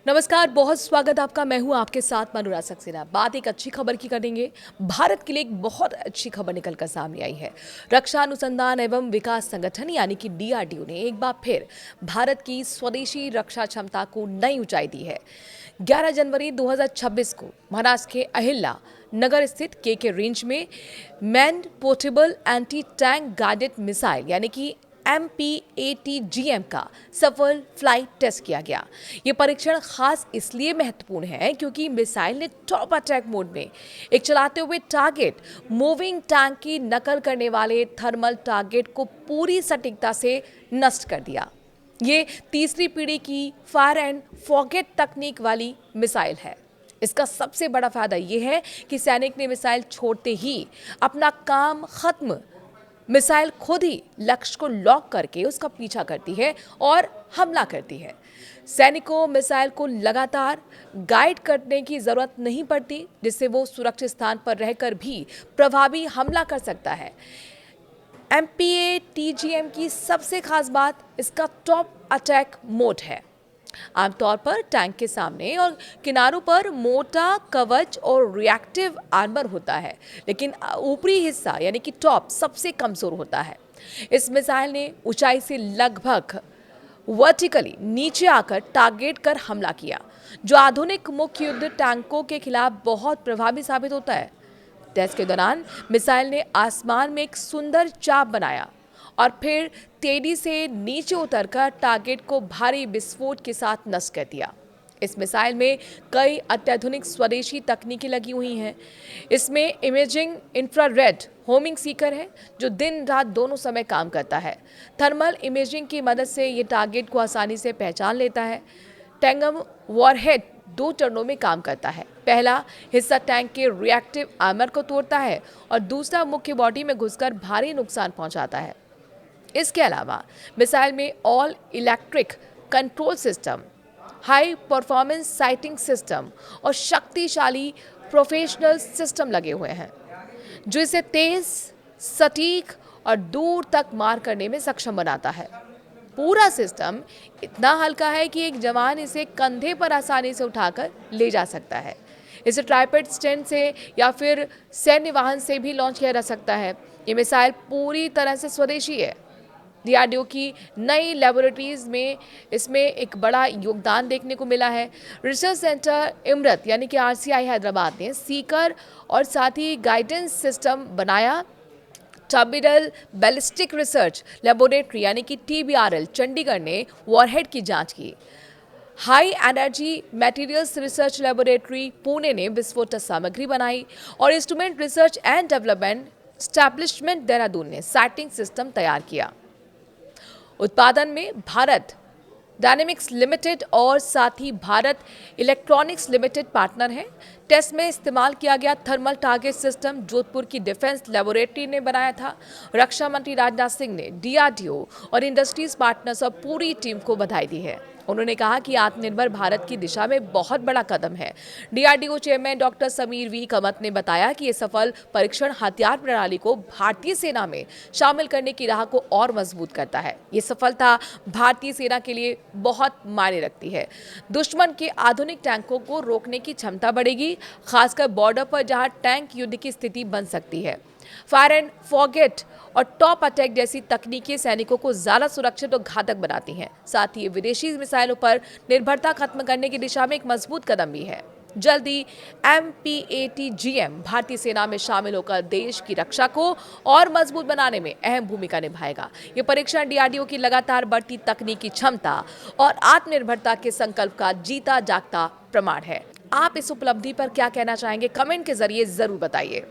नमस्कार, बहुत स्वागत आपका। मैं हूं आपके साथ मनोराज सक्सेना। बात एक अच्छी खबर की करेंगे। भारत के लिए एक बहुत अच्छी खबर निकलकर सामने आई है। रक्षा अनुसंधान एवं विकास संगठन यानी कि डीआरडीओ ने एक बार फिर भारत की स्वदेशी रक्षा क्षमता को नई ऊंचाई दी है। 11 जनवरी 2026 को महाराष्ट्र के अहिल्या नगर स्थित के रेंज में man portable anti tank guided missile यानी कि MPATGM का सफल फ्लाइट टेस्ट किया गया। ये परीक्षण खास इसलिए महत्वपूर्ण है क्योंकि मिसाइल ने टॉप अटैक मोड में एक चलाते हुए टारगेट मूविंग टैंक की नकल करने वाले थर्मल टारगेट को पूरी सटीकता से नष्ट कर दिया। ये तीसरी पीढ़ी की फायर एंड फॉरगेट तकनीक वाली मिसाइल है। इसका सबसे बड़ा फायदा यह है कि सैनिक ने मिसाइल छोड़ते ही अपना काम खत्म, मिसाइल खुद ही लक्ष्य को लॉक करके उसका पीछा करती है और हमला करती है। सैनिकों मिसाइल को लगातार गाइड करने की जरूरत नहीं पड़ती, जिससे वो सुरक्षित स्थान पर रहकर भी प्रभावी हमला कर सकता है। MPATGM की सबसे खास बात इसका टॉप अटैक मोड है। आमतौर पर टैंक के सामने और किनारों पर मोटा कवच और रिएक्टिव आर्मर होता है, लेकिन ऊपरी हिस्सा यानी कि टॉप सबसे कमजोर होता है। इस मिसाइल ने ऊंचाई से लगभग वर्टिकली नीचे आकर टारगेट कर हमला किया, जो आधुनिक मुख्य युद्ध टैंकों के खिलाफ बहुत प्रभावी साबित होता है। टेस्ट के दौरान मिसाइल ने आसमान में एक सुंदर चाप बनाया और फिर तेजी से नीचे उतरकर टारगेट को भारी विस्फोट के साथ नष्ट कर दिया। इस मिसाइल में कई अत्याधुनिक स्वदेशी तकनीकें लगी हुई हैं। इसमें इमेजिंग इंफ्रारेड होमिंग सीकर है, जो दिन रात दोनों समय काम करता है। थर्मल इमेजिंग की मदद से ये टारगेट को आसानी से पहचान लेता है। टैंगम वॉरहेड 2 चरणों में काम करता है। पहला हिस्सा टैंक के रिएक्टिव आर्मर को तोड़ता है और दूसरा मुख्य बॉडी में घुसकर भारी नुकसान पहुंचाता है। इसके अलावा मिसाइल में all electric control system, high performance sighting system और शक्तिशाली प्रोफेशनल सिस्टम लगे हुए हैं, जो इसे तेज, सटीक और दूर तक मार करने में सक्षम बनाता है। पूरा सिस्टम इतना हल्का है कि एक जवान इसे कंधे पर आसानी से उठाकर ले जा सकता है। इसे ट्राइपॉड स्टैंड से या फिर सैन्य वाहन से भी लॉन्च किया जा सकता है। ये मिसाइल पूरी तरह से स्वदेशी है। डीआरडीओ की नई लेबोरेटरीज में इसमें एक बड़ा योगदान देखने को मिला है। रिसर्च सेंटर इमरत यानी कि RCI हैदराबाद ने सीकर और साथ ही गाइडेंस सिस्टम बनाया। टॉर्बिडल बैलिस्टिक रिसर्च लेबोरेटरी यानी कि TBRL चंडीगढ़ ने वॉरहेड की जांच की। High energy materials research laboratory Pune ने विस्फोटक सामग्री बनाई और instrument research and development establishment Dehradun ने साइटिंग सिस्टम तैयार किया। उत्पादन में भारत डायनेमिक्स लिमिटेड और साथ ही भारत इलेक्ट्रॉनिक्स लिमिटेड पार्टनर हैं। टेस्ट में इस्तेमाल किया गया थर्मल टारगेट सिस्टम जोधपुर की डिफेंस लेबोरेटरी ने बनाया था। रक्षा मंत्री राजनाथ सिंह ने डीआरडीओ और इंडस्ट्रीज पार्टनर्स और पूरी टीम को बधाई दी है। उन्होंने कहा कि आत्मनिर्भर भारत की दिशा में बहुत बड़ा कदम है। DRDO chairman doctor Samir V Kamat ने बताया कि ये सफल परीक्षण हथियार प्रणाली को भारतीय सेना में शामिल करने की राह को और मजबूत करता है। ये सफलता भारतीय सेना के लिए बहुत मायने रखती है। दुश्मन के आधुनिक टैंकों को रोकने की क्षमता बढ़ेगी, खासकर बॉर्डर पर जहां टैंक युद्ध की स्थिति बन सकती है। फायर एंड फॉरगेट और टॉप अटैक जैसी तकनीकें सैनिकों को ज्यादा सुरक्षित और घातक बनाती हैं। साथ ही ये विदेशी मिसाइलों पर निर्भरता खत्म करने की दिशा में एक मजबूत कदम भी है। जल्दी MPATGM भारतीय सेना में शामिल होकर देश की रक्षा को और मजबूत बनाने में अहम भूमिका निभाएगा। ये परीक्षण डीआरडीओ की लगातार बढ़ती तकनीकी क्षमता और आत्मनिर्भरता के संकल्प का जीता जागता प्रमाण है। आप इस उपलब्धि पर क्या कहना चाहेंगे? कमेंट के जरिए जरूर बताइए।